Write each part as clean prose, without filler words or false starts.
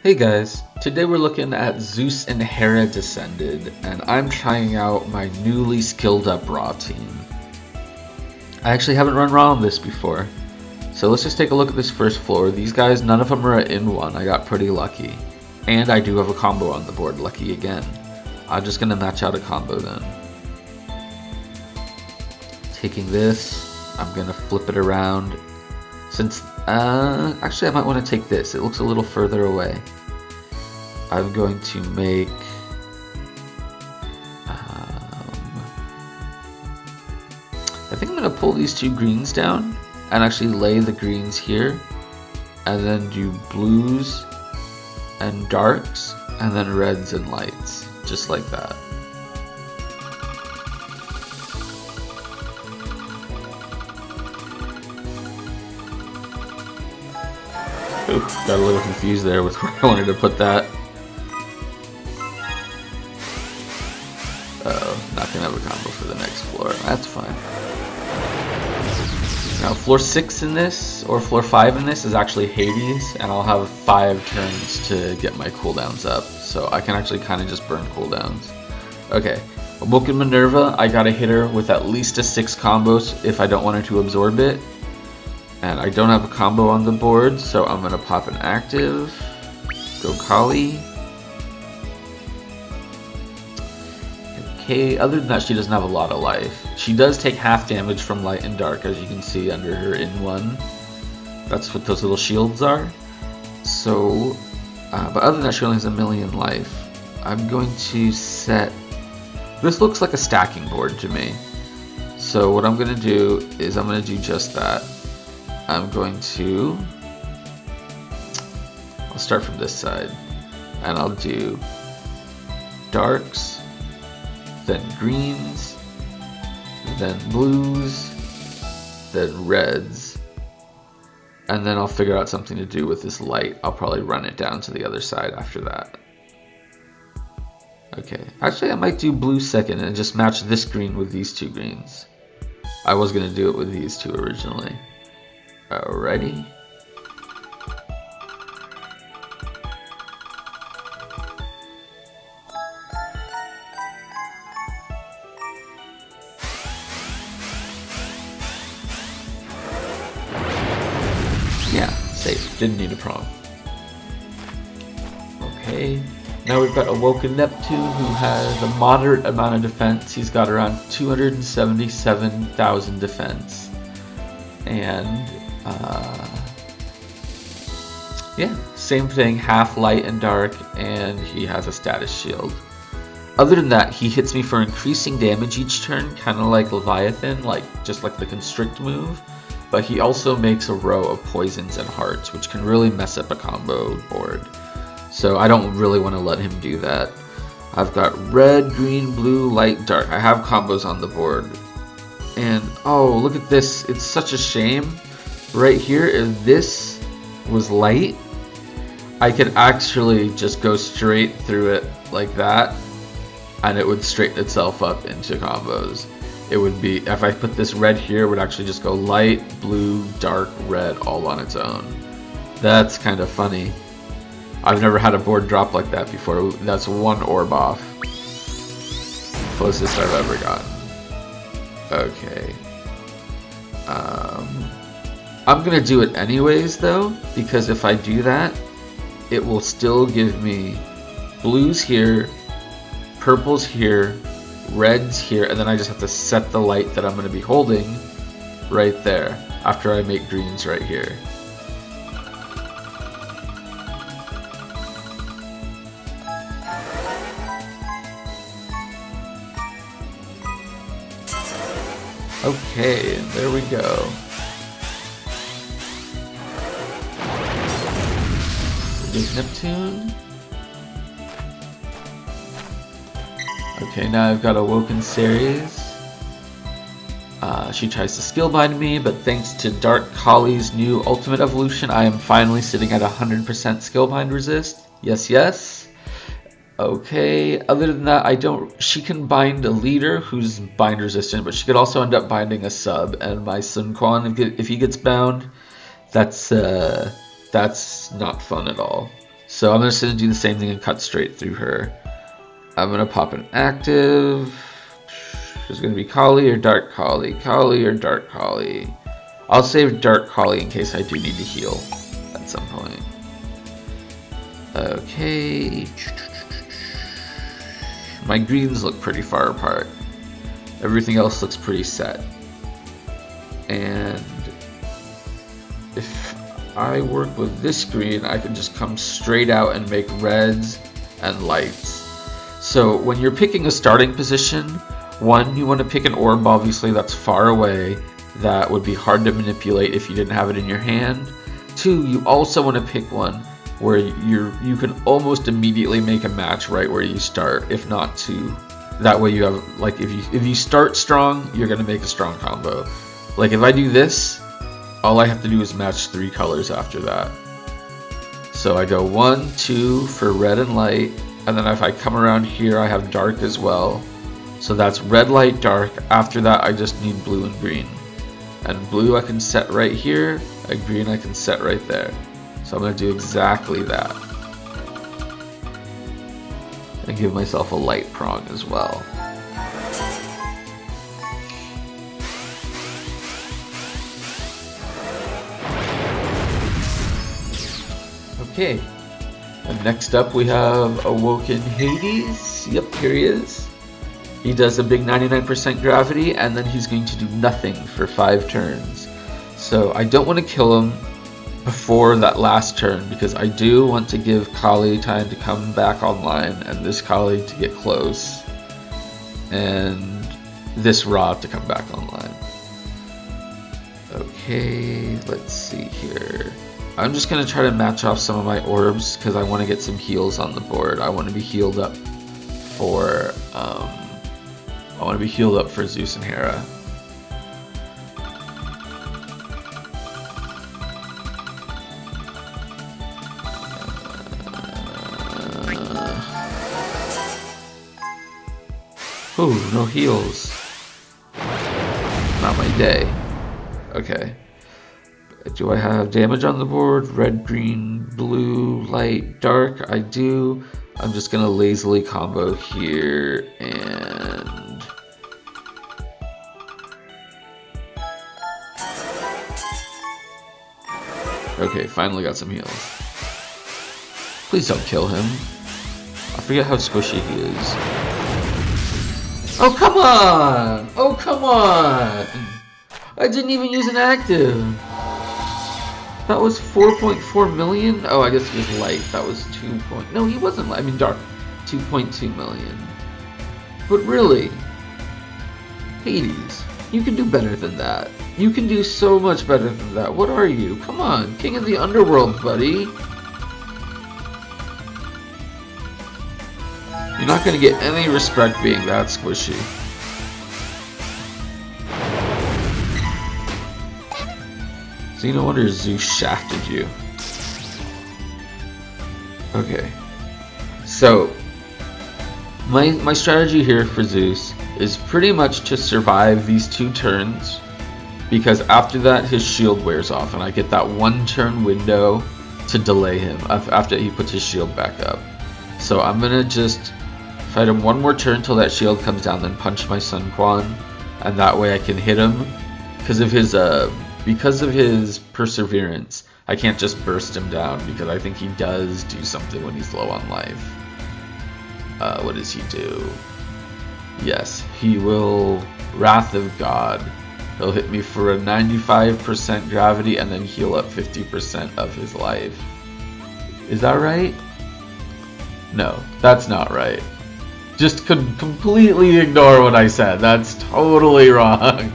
Hey guys, today we're looking at Zeus and Hera Descended, and I'm trying out my newly skilled up Ra team. I actually haven't run Ra on this before, so let's just take a look at this first floor. These guys, none of them are in one. I got pretty lucky. And I do have a combo on the board, lucky again. I'm just gonna match out a combo then. Taking this, I'm gonna flip it around. Since, actually I might want to take this. It looks a little further away. I'm going to make, I think I'm going to pull these two greens down and actually lay the greens here. And then do blues and darks and then reds and lights. Just like that. Oops, got a little confused there with where I wanted to put that. Uh-oh, not gonna have a combo for the next floor. That's fine. Now floor 6 in this, or floor 5 in this, is actually Hades, and I'll have 5 turns to get my cooldowns up, so I can actually kind of just burn cooldowns. Okay, Awoken Minerva, I gotta hit her with at least a 6 combos if I don't want her to absorb it. And I don't have a combo on the board, so I'm gonna pop an active, go Kali. Okay, other than that, she doesn't have a lot of life. She does take half damage from light and dark, as you can see under her in one. That's what those little shields are. So, but other than that, she only has 1,000,000 life. I'm going to set, this looks like a stacking board to me. So what I'm gonna do is I'm gonna do just that. I'm going to, I'll start from this side, and I'll do darks, then greens, then blues, then reds, and then I'll figure out something to do with this light. I'll probably run it down to the other side after that. Okay, actually I might do blue second and just match this green with these two greens. I was going to do it with these two originally. Alrighty. Yeah, safe. Didn't need a prompt. Okay. Now we've got Awoken Neptune, who has a moderate amount of defense. He's got around 277,000 defense. And yeah, same thing, half light and dark, and he has a status shield. Other than that, he hits me for increasing damage each turn, kind of like Leviathan, just like the Constrict move, but he also makes a row of poisons and hearts, which can really mess up a combo board. So I don't really want to let him do that. I've got red, green, blue, light, dark. I have combos on the board. And oh, look at this. It's such a shame. Right here, if this was light, I could actually just go straight through it like that, and it would straighten itself up into combos. It would be, if I put this red here, it would actually just go light, blue, dark, red all on its own. That's kind of funny. I've never had a board drop like that before. That's one orb off. Closest I've ever gotten. Okay. I'm gonna do it anyways though, because if I do that, it will still give me blues here, purples here, reds here, and then I just have to set the light that I'm gonna be holding right there after I make greens right here. Okay, and there we go. There's Neptune. Okay, now I've got Awoken Ceres. She tries to skill bind me, but thanks to Dark Kali's new ultimate evolution, I am finally sitting at 100% skill bind resist. Yes, yes. Okay, other than that, she can bind a leader who's bind resistant, but she could also end up binding a sub, and my son Quan, if he gets bound, that's not fun at all. So I'm just going to do the same thing and cut straight through her. I'm going to pop an active. There's going to be Kali or Dark Kali. Kali or Dark Kali. I'll save Dark Kali in case I do need to heal at some point. Okay. My greens look pretty far apart. Everything else looks pretty set. And if I work with this green, I can just come straight out and make reds and lights. So when you're picking a starting position, one, you want to pick an orb, obviously, that's far away. That would be hard to manipulate if you didn't have it in your hand. Two, you also want to pick one where you can almost immediately make a match right where you start, if not two. That way you have, like, if you start strong, you're going to make a strong combo. Like if I do this, all I have to do is match 3 colors after that. So I go 1, 2 for red and light, and then if I come around here, I have dark as well. So that's red, light, dark. After that, I just need blue and green. And blue I can set right here, and green I can set right there. So I'm going to do exactly that. And give myself a light prong as well. Okay. And next up we have Awoken Hades. Yep, here he is. He does a big 99% gravity, and then he's going to do nothing for 5 turns. So I don't want to kill him before that last turn, because I do want to give Kali time to come back online, and this Kali to get close, and this Ra to come back online. Okay, let's see here. I'm just going to try to match off some of my orbs, because I want to get some heals on the board. I want to be healed up for Zeus and Hera. Ooh, no heals. Not my day. Okay. Do I have damage on the board? Red, green, blue, light, dark? I do. I'm just gonna lazily combo here and... Okay, finally got some heals. Please don't kill him. I forget how squishy he is. Oh, come on! Oh, come on! I didn't even use an active. That was 4.4 million? Oh, I guess he was light. That was 2. No, he wasn't light. I mean, dark. 2.2 million. But really, Hades, you can do better than that. You can do so much better than that. What are you? Come on, king of the underworld, buddy. You're not going to get any respect being that squishy. So no wonder Zeus shafted you. Okay. So, my strategy here for Zeus is pretty much to survive these 2 turns, because after that his shield wears off and I get that 1 turn window to delay him after he puts his shield back up. So I'm going to just fight him 1 more turn till that shield comes down, then punch my son Quan, and that way I can hit him. Because of his perseverance, I can't just burst him down, because I think he does do something when he's low on life. What does he do? Yes, he will Wrath of God. He'll hit me for a 95% gravity and then heal up 50% of his life. Is that right? No, that's not right. Just completely ignore what I said. That's totally wrong.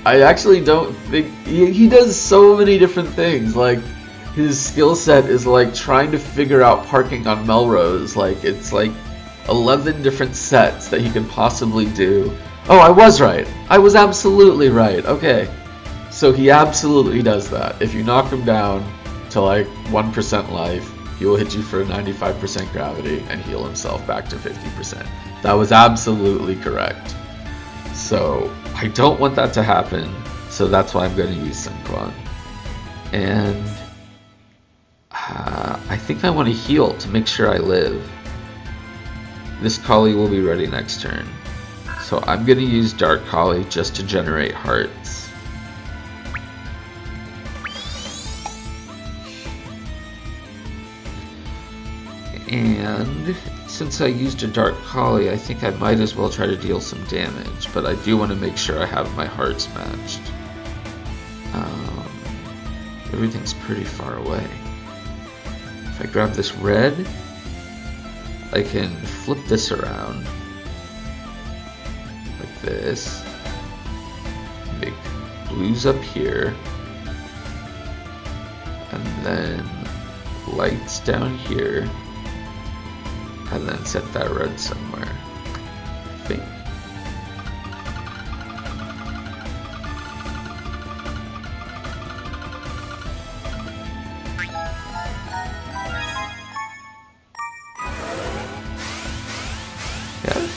I actually don't think... He does so many different things. Like, his skill set is like trying to figure out parking on Melrose. Like, it's like 11 different sets that he can possibly do. Oh, I was right. I was absolutely right. Okay. So he absolutely does that. If you knock him down to like 1% life, he will hit you for a 95% gravity and heal himself back to 50%. That was absolutely correct. So I don't want that to happen, so that's why I'm going to use Quan. And I think I want to heal to make sure I live. This Kali will be ready next turn. So I'm going to use Dark Kali just to generate hearts. And since I used a Dark Kali, I think I might as well try to deal some damage, but I do want to make sure I have my hearts matched. Everything's pretty far away. If I grab this red, I can flip this around like this, make blues up here, and then lights down here, and then set that red somewhere, I think. Yes?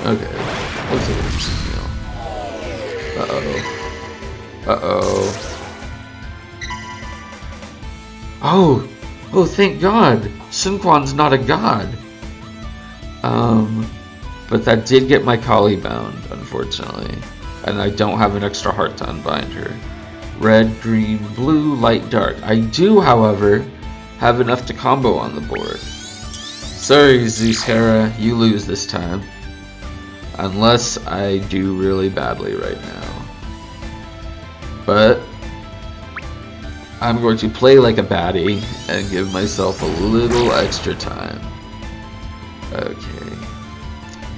Okay, looks like it's a meal. Uh-oh. Oh, thank God! Quan's not a god! But that did get my Kali bound, unfortunately. And I don't have an extra heart to unbind her. Red, green, blue, light, dark. I do, however, have enough to combo on the board. Sorry, Zeus Hera, you lose this time. Unless I do really badly right now. But I'm going to play like a baddie and give myself a little extra time. Okay.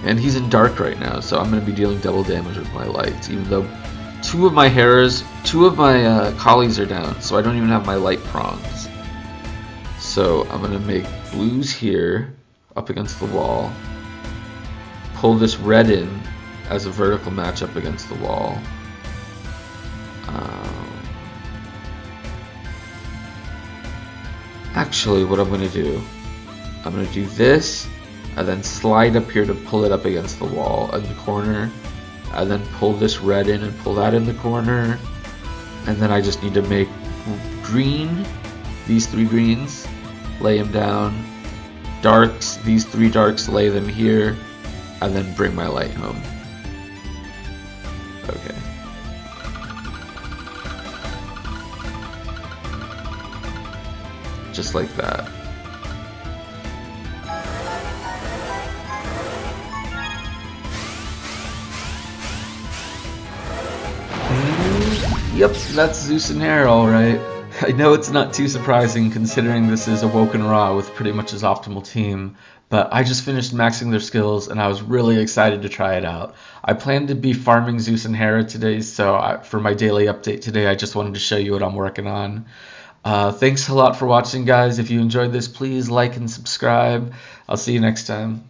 And he's in dark right now, so I'm going to be dealing double damage with my lights, even though two of my Kalis are down, so I don't even have my light prongs. So I'm going to make blues here, up against the wall. Pull this red in as a vertical match up against the wall. Actually, what I'm going to do, I'm going to do this, and then slide up here to pull it up against the wall in the corner, and then pull this red in and pull that in the corner, and then I just need to make green, these three greens, lay them down, darks, these three darks, lay them here, and then bring my light home. Okay. Just like that. Yep, that's Zeus and Hera, alright. I know it's not too surprising considering this is Awoken Ra with pretty much his optimal team, but I just finished maxing their skills and I was really excited to try it out. I plan to be farming Zeus and Hera today, so for my daily update today I just wanted to show you what I'm working on. Thanks a lot for watching, guys. If you enjoyed this, please like and subscribe. I'll see you next time.